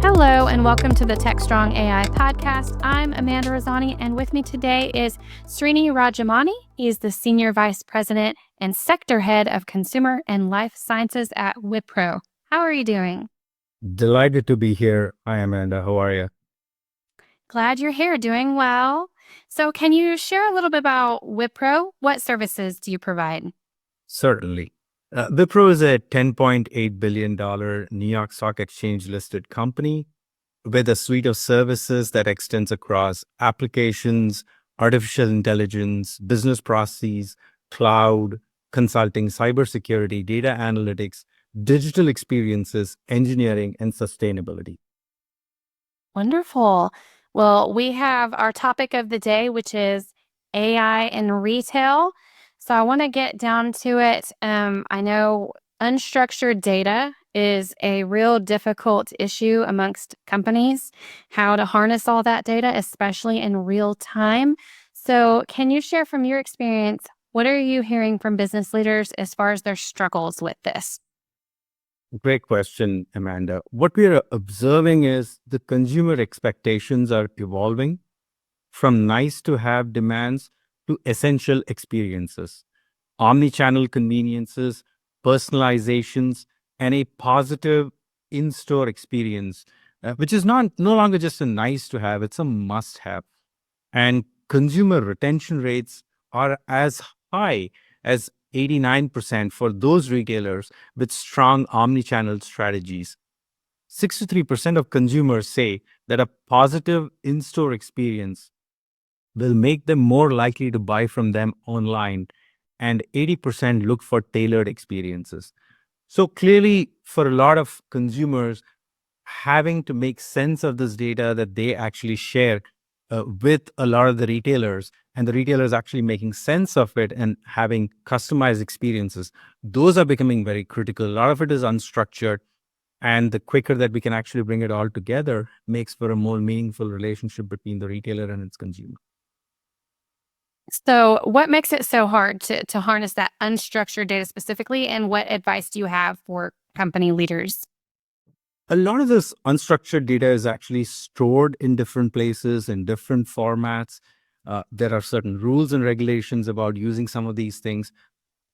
Hello, and welcome to the Techstrong AI podcast. I'm Amanda Razani, and with me today is Srini Rajamani. He's the Senior Vice President and Sector Head of Consumer and Life Sciences at Wipro. How are you doing? Delighted to be here. Hi, Amanda. How are you? Glad you're here, doing well. So can you share a little bit about Wipro? What services do you provide? Certainly. Wipro is a $10.8 billion New York Stock Exchange listed company with a suite of services that extends across applications, artificial intelligence, business processes, cloud, consulting, cybersecurity, data analytics, digital experiences, engineering, and sustainability. Wonderful. Well, we have our topic of the day, which is AI in retail. So I want to get down to it. I know unstructured data is a real difficult issue amongst companies, how to harness all that data, especially in real time. So can you share from your experience, what are you hearing from business leaders as far as their struggles with this? Great question, Amanda. What we are observing is the consumer expectations are evolving from nice to have demands to essential experiences, omni-channel conveniences, personalizations, and a positive in-store experience, which is no longer just a nice to have, it's a must have. And consumer retention rates are as high as 89% for those retailers with strong omni-channel strategies. 63% of consumers say that a positive in-store experience will make them more likely to buy from them online, and 80% look for tailored experiences. So clearly, for a lot of consumers, having to make sense of this data that they actually share with a lot of the retailers, and the retailers actually making sense of it and having customized experiences, those are becoming very critical. A lot of it is unstructured, and the quicker that we can actually bring it all together makes for a more meaningful relationship between the retailer and its consumer. So, what makes it so hard to harness that unstructured data specifically? And what advice do you have for company leaders? A lot of this unstructured data is actually stored in different places, in different formats. There are certain rules and regulations about using some of these things.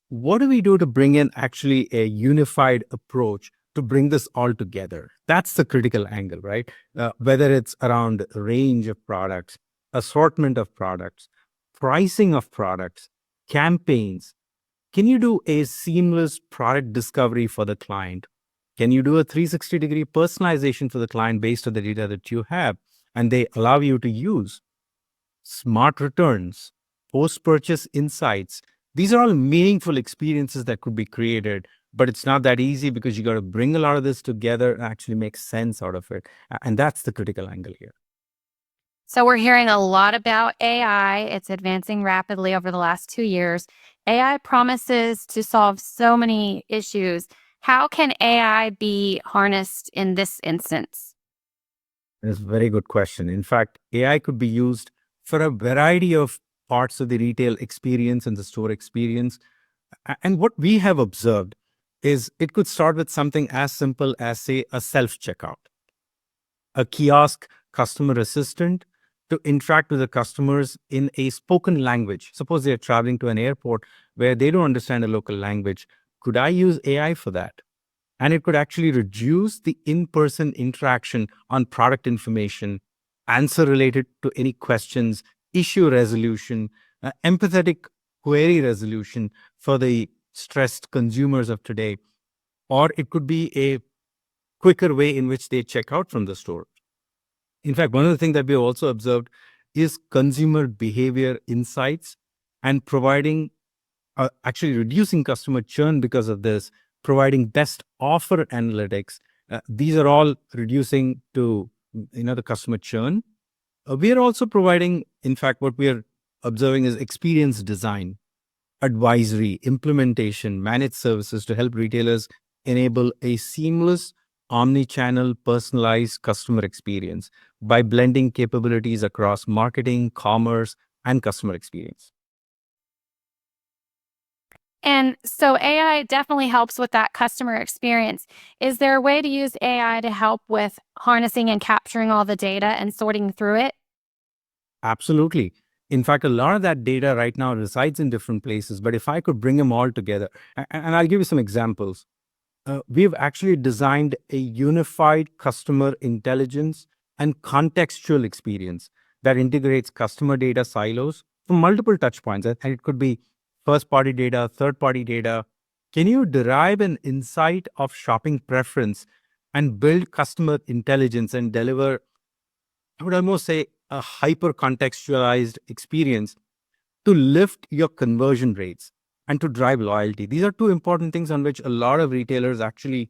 What do we do to bring in actually a unified approach to bring this all together? That's the critical angle, right? Whether it's around range of products, assortment of products, pricing of products, campaigns. Can you do a seamless product discovery for the client? Can you do a 360-degree personalization for the client based on the data that you have? And they allow you to use smart returns, post-purchase insights. These are all meaningful experiences that could be created, but it's not that easy because you got to bring a lot of this together and actually make sense out of it. And that's the critical angle here. So, we're hearing a lot about AI. It's advancing rapidly over the last 2 years. AI promises to solve so many issues. How can AI be harnessed in this instance? That's a very good question. In fact, AI could be used for a variety of parts of the retail experience and the store experience. And what we have observed is it could start with something as simple as, say, a self-checkout, a kiosk customer assistant to interact with the customers in a spoken language. Suppose they're traveling to an airport where they don't understand a local language. Could I use AI for that? And it could actually reduce the in-person interaction on product information, answer related to any questions, issue resolution, empathetic query resolution for the stressed consumers of today. Or it could be a quicker way in which they check out from the store. In fact, one of the things that we have also observed is consumer behavior insights and providing, actually reducing customer churn because of this, providing best offer analytics. These are all reducing to the customer churn. We are also providing, in fact, what we are observing is experience design, advisory, implementation, managed services to help retailers enable a seamless omni-channel personalized customer experience by blending capabilities across marketing, commerce, and customer experience. And so AI definitely helps with that customer experience. Is there a way to use AI to help with harnessing and capturing all the data and sorting through it? Absolutely. In fact, a lot of that data right now resides in different places. But if I could bring them all together, and I'll give you some examples. We've actually designed a unified customer intelligence and contextual experience that integrates customer data silos from multiple touch points. And it could be first party data, third party data. Can you derive an insight of shopping preference and build customer intelligence and deliver, I would almost say, a hyper contextualized experience to lift your conversion rates and to drive loyalty? These are two important things on which a lot of retailers actually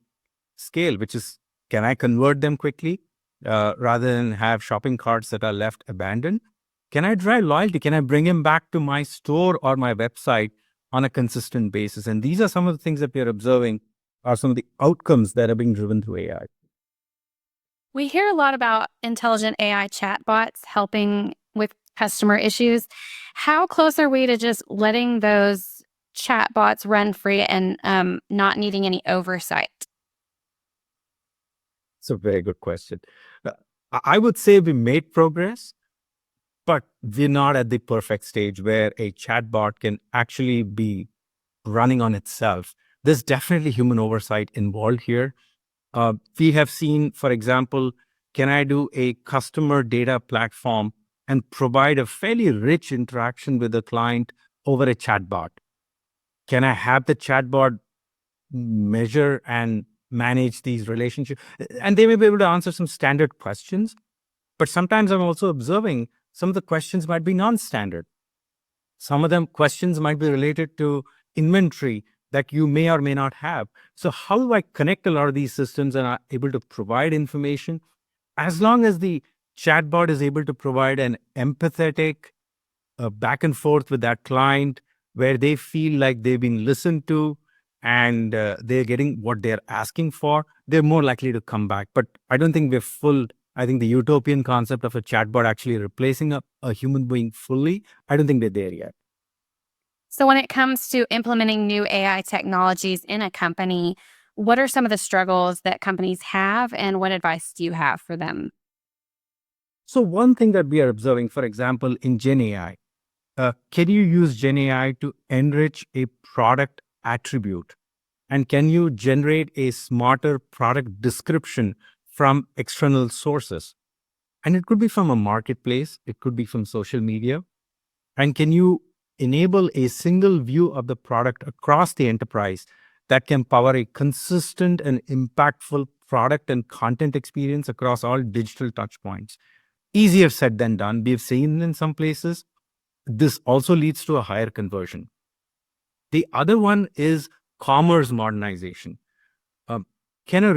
scale, which is, can I convert them quickly rather than have shopping carts that are left abandoned? Can I drive loyalty? Can I bring him back to my store or my website on a consistent basis? And these are some of the things that we are observing are some of the outcomes that are being driven through AI. We hear a lot about intelligent AI chatbots helping with customer issues. How close are we to just letting those chatbots run free and not needing any oversight? It's a very good question. Uh, I would say we made progress, but we're not at the perfect stage where a chatbot can actually be running on itself. There's definitely human oversight involved here. We have seen, for example, can I do a customer data platform and provide a fairly rich interaction with the client over a chatbot? Can I have the chatbot measure and manage these relationships? And they may be able to answer some standard questions, but sometimes I'm also observing some of the questions might be non-standard. Some of them questions might be related to inventory that you may or may not have. So how do I connect a lot of these systems and are able to provide information? As long as the chatbot is able to provide an empathetic back and forth with that client where they feel like they've been listened to and they're getting what they're asking for, they're more likely to come back. But I don't think we're full. I think the utopian concept of a chatbot actually replacing a human being fully, I don't think they're there yet. So, when it comes to implementing new AI technologies in a company, what are some of the struggles that companies have, and what advice do you have for them? So one thing that we are observing, for example, in Gen AI, can you use Gen AI to enrich a product attribute? And can you generate a smarter product description from external sources? And it could be from a marketplace, it could be from social media. And can you enable a single view of the product across the enterprise that can power a consistent and impactful product and content experience across all digital touchpoints? Easier said than done. We've seen in some places. This also leads to a higher conversion. The other one is commerce modernization. Um, can a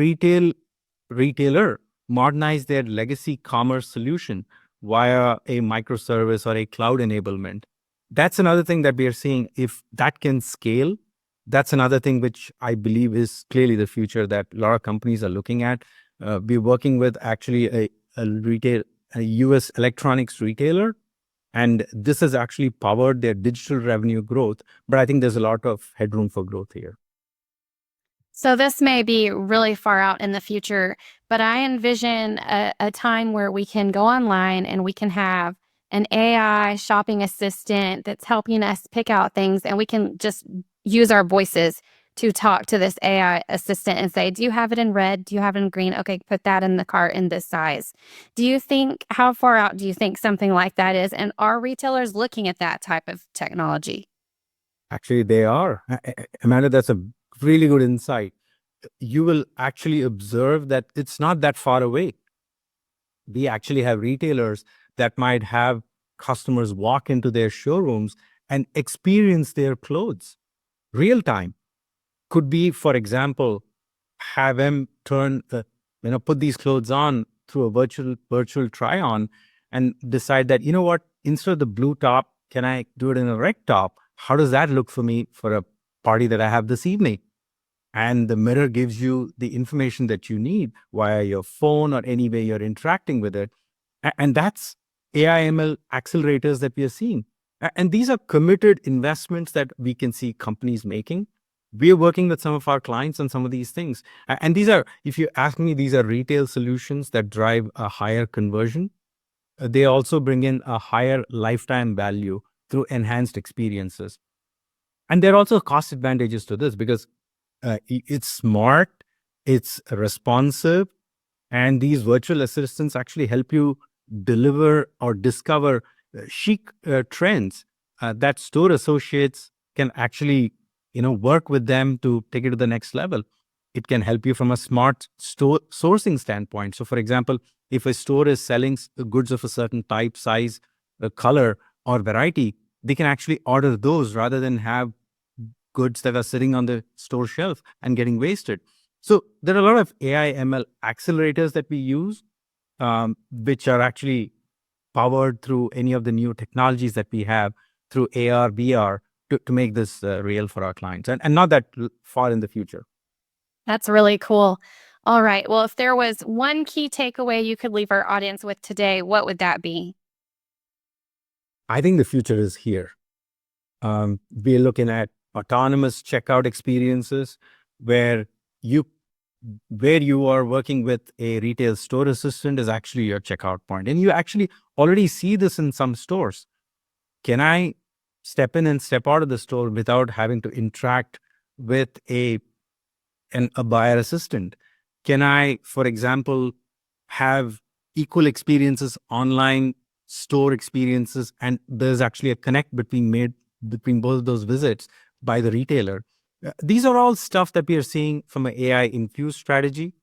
retailer modernize their legacy commerce solution via a microservice or a cloud enablement? That's another thing that we are seeing. If that can scale, that's another thing which I believe is clearly the future that a lot of companies are looking at. We're working with actually a US electronics retailer, and this has actually powered their digital revenue growth. But I think there's a lot of headroom for growth here. So, this may be really far out in the future, but I envision a time where we can go online and we can have an AI shopping assistant that's helping us pick out things, and we can just use our voices to talk to this AI assistant and say, "Do you have it in red? Do you have it in green? Okay, put that in the cart in this size." Do you think, how far out do you think something like that is? And are retailers looking at that type of technology? Actually, they are. Amanda, that's a really good insight. You will actually observe that it's not that far away. We actually have retailers that might have customers walk into their showrooms and experience their clothes real time. Could be, for example, have them put these clothes on through a virtual try on and decide that, you know what, instead of the blue top, can I do it in a red top? How does that look for me for a party that I have this evening? And the mirror gives you the information that you need via your phone or any way you're interacting with it. And that's AI ML accelerators that we are seeing. And these are committed investments that we can see companies making. We are working with some of our clients on some of these things. And these are, if you ask me, these are retail solutions that drive a higher conversion. They also bring in a higher lifetime value through enhanced experiences. And there are also cost advantages to this because it's smart, it's responsive, and these virtual assistants actually help you deliver or discover chic trends that store associates can actually, work with them to take it to the next level. It can help you from a smart store sourcing standpoint. So, for example, if a store is selling goods of a certain type, size, color, or variety, they can actually order those rather than have goods that are sitting on the store shelf and getting wasted. So there are a lot of AI ML accelerators that we use, which are actually powered through any of the new technologies that we have through AR, VR to make this real for our clients and not that far in the future. That's really cool. All right. Well, if there was one key takeaway you could leave our audience with today, what would that be? I think the future is here. We're looking at autonomous checkout experiences where you are working with a retail store assistant is actually your checkout point. And you actually already see this in some stores. Can I step in and step out of the store without having to interact with a buyer assistant? Can I, for example, have equal experiences online, store experiences, and there's actually a connect between both of those visits by the retailer? These are all stuff that we are seeing from an AI infused strategy.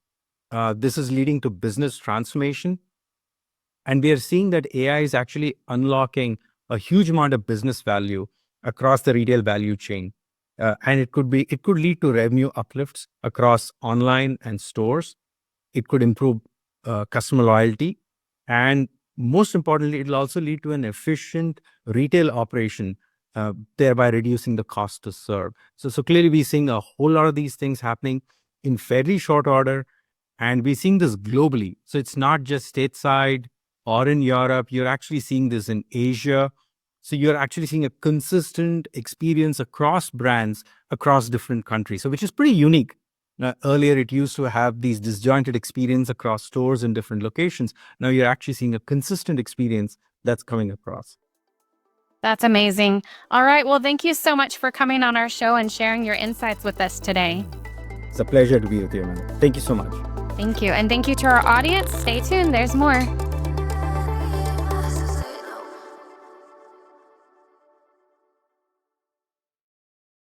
This is leading to business transformation. And we are seeing that AI is actually unlocking a huge amount of business value across the retail value chain. And it could lead to revenue uplifts across online and stores. It could improve customer loyalty. And most importantly, it will also lead to an efficient retail operation, thereby reducing the cost to serve. So clearly we're seeing a whole lot of these things happening in fairly short order. And we're seeing this globally. So it's not just stateside or in Europe. You're actually seeing this in Asia. So you're actually seeing a consistent experience across brands, across different countries. So which is pretty unique. Earlier, it used to have these disjointed experience across stores in different locations. Now you're actually seeing a consistent experience that's coming across. That's amazing. All right. Well, thank you so much for coming on our show and sharing your insights with us today. It's a pleasure to be with you, man. Thank you so much. Thank you. And thank you to our audience. Stay tuned. There's more.